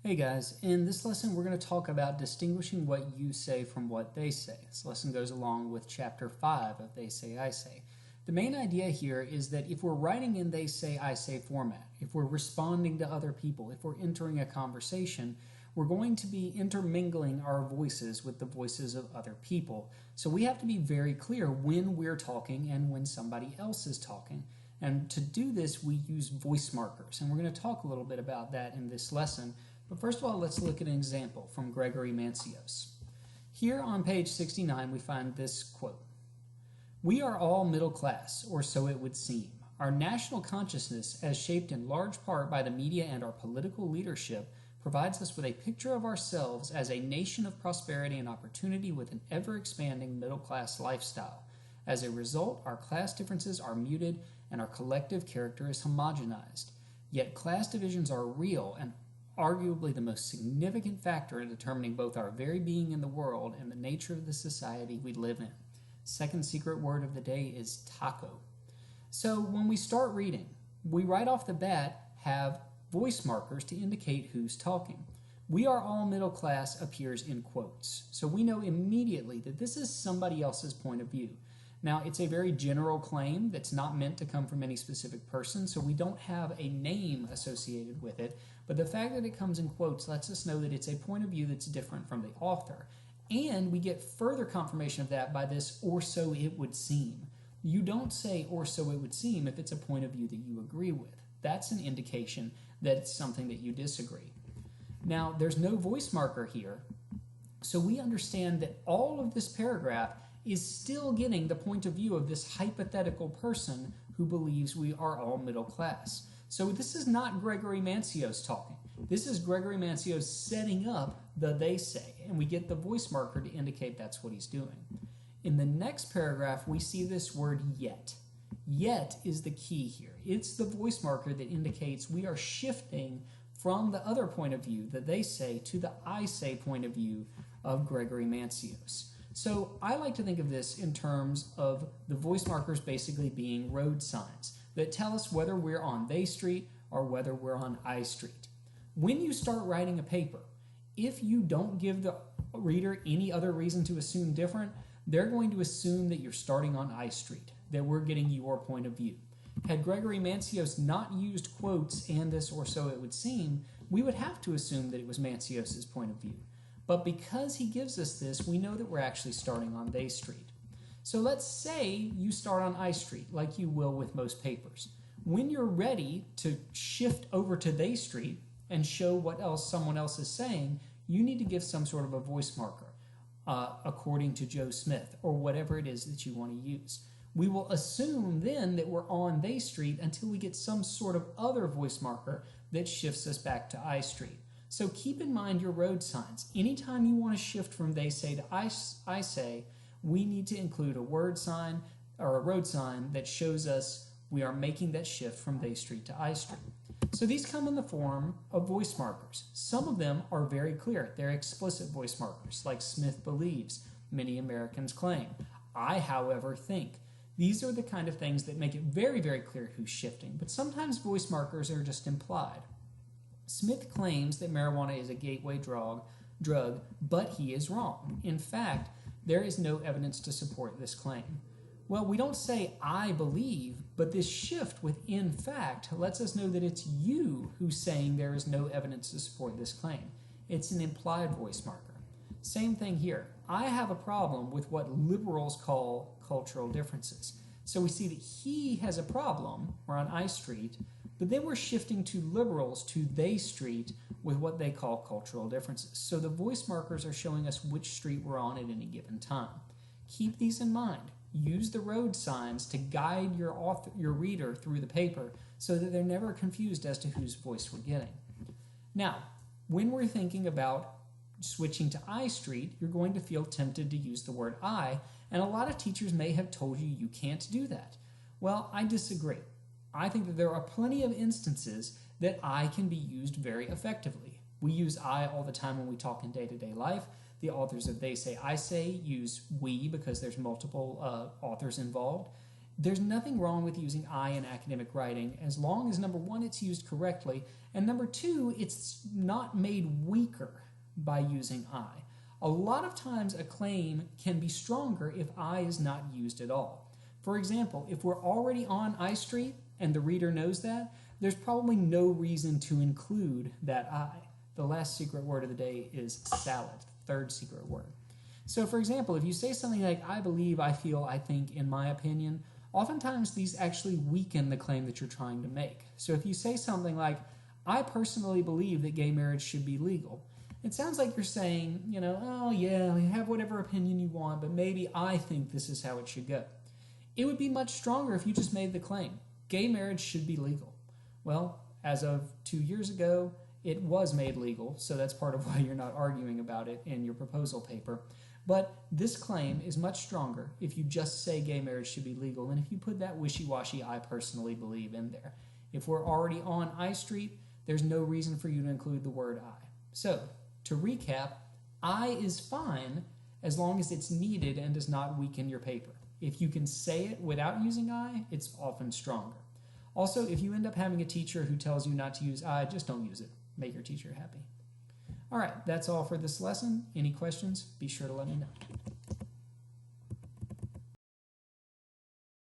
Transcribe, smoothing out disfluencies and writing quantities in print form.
Hey guys, in this lesson we're going to talk about distinguishing what you say from what they say. This lesson goes along with chapter 5 of They Say, I Say. The main idea here is that if we're writing in They Say, I Say format, if we're responding to other people, if we're entering a conversation, we're going to be intermingling our voices with the voices of other people. So we have to be very clear when we're talking and when somebody else is talking. And to do this, we use voice markers. And we're going to talk a little bit about that in this lesson. But first of all, let's look at an example from Gregory Mancios. Here on page 69, we find this quote. "We are all middle class, or so it would seem. Our national consciousness, as shaped in large part by the media and our political leadership, provides us with a picture of ourselves as a nation of prosperity and opportunity with an ever-expanding middle-class lifestyle. As a result, our class differences are muted and our collective character is homogenized. Yet class divisions are real and arguably the most significant factor in determining both our very being in the world and the nature of the society we live in. Second secret word of the day is taco." So when we start reading, we right off the bat have voice markers to indicate who's talking. "We are all middle class" appears in quotes. So we know immediately that this is somebody else's point of view. Now, it's a very general claim that's not meant to come from any specific person, so we don't have a name associated with it, but the fact that it comes in quotes lets us know that it's a point of view that's different from the author. And we get further confirmation of that by this "or so it would seem." You don't say "or so it would seem" if it's a point of view that you agree with. That's an indication that it's something that you disagree. Now, there's no voice marker here, so we understand that all of this paragraph is still getting the point of view of this hypothetical person who believes we are all middle class. So this is not Gregory Mancios talking. This is Gregory Mancios setting up the "they say," and we get the voice marker to indicate that's what he's doing. In the next paragraph, we see this word "yet." "Yet" is the key here. It's the voice marker that indicates we are shifting from the other point of view, the "they say," to the "I say" point of view of Gregory Mancios. So I like to think of this in terms of the voice markers basically being road signs that tell us whether we're on They Street or whether we're on I Street. When you start writing a paper, if you don't give the reader any other reason to assume different, they're going to assume that you're starting on I Street, that we're getting your point of view. Had Gregory Mancios not used quotes and this "or so it would seem," we would have to assume that it was Mancios' point of view. But because he gives us this, we know that we're actually starting on They Street. So let's say you start on I Street, like you will with most papers. When you're ready to shift over to They Street and show what else someone else is saying, you need to give some sort of a voice marker, according to Joe Smith, or whatever it is that you want to use. We will assume then that we're on They Street until we get some sort of other voice marker that shifts us back to I Street. So keep in mind your road signs. Anytime you want to shift from They Say to I Say, we need to include a word sign or a road sign that shows us we are making that shift from They Street to I Street. So these come in the form of voice markers. Some of them are very clear. They're explicit voice markers, like "Smith believes," "many Americans claim," "I, however, think." These are the kind of things that make it very, very clear who's shifting, but sometimes voice markers are just implied. Smith claims that marijuana is a gateway drug, but he is wrong. In fact, there is no evidence to support this claim. Well, we don't say "I believe," but this shift with "in fact" lets us know that it's you who's saying there is no evidence to support this claim. It's an implied voice marker. Same thing here. I have a problem with what liberals call cultural differences. So we see that he has a problem, we're on I Street, but then we're shifting to liberals, to They Street, with what they call cultural differences. So the voice markers are showing us which street we're on at any given time. Keep these in mind. Use the road signs to guide your reader through the paper so that they're never confused as to whose voice we're getting. Now, when we're thinking about switching to I Street, you're going to feel tempted to use the word "I," and a lot of teachers may have told you you can't do that. Well, I disagree. I think that there are plenty of instances that "I" can be used very effectively. We use "I" all the time when we talk in day-to-day life. The authors of They Say, I Say use "we" because there's multiple authors involved. There's nothing wrong with using I in academic writing as long as, number one, it's used correctly, and number two, it's not made weaker by using I. A lot of times a claim can be stronger if I is not used at all. For example, if we're already on I Street and the reader knows that, there's probably no reason to include that I. The last secret word of the day is salad, third secret word. So for example, if you say something like, I believe, I feel, I think, in my opinion, oftentimes these actually weaken the claim that you're trying to make. So if you say something like, I personally believe that gay marriage should be legal, it sounds like you're saying, oh yeah, have whatever opinion you want, but maybe I think this is how it should go. It would be much stronger if you just made the claim, gay marriage should be legal. Well, as of 2 years ago, it was made legal, so that's part of why you're not arguing about it in your proposal paper. But this claim is much stronger if you just say gay marriage should be legal and if you put that wishy-washy I personally believe in there. If we're already on I Street, there's no reason for you to include the word I. So, to recap, I is fine as long as it's needed and does not weaken your paper. If you can say it without using I, it's often stronger. Also, if you end up having a teacher who tells you not to use I, just don't use it. Make your teacher happy. All right, that's all for this lesson. Any questions? Be sure to let me know.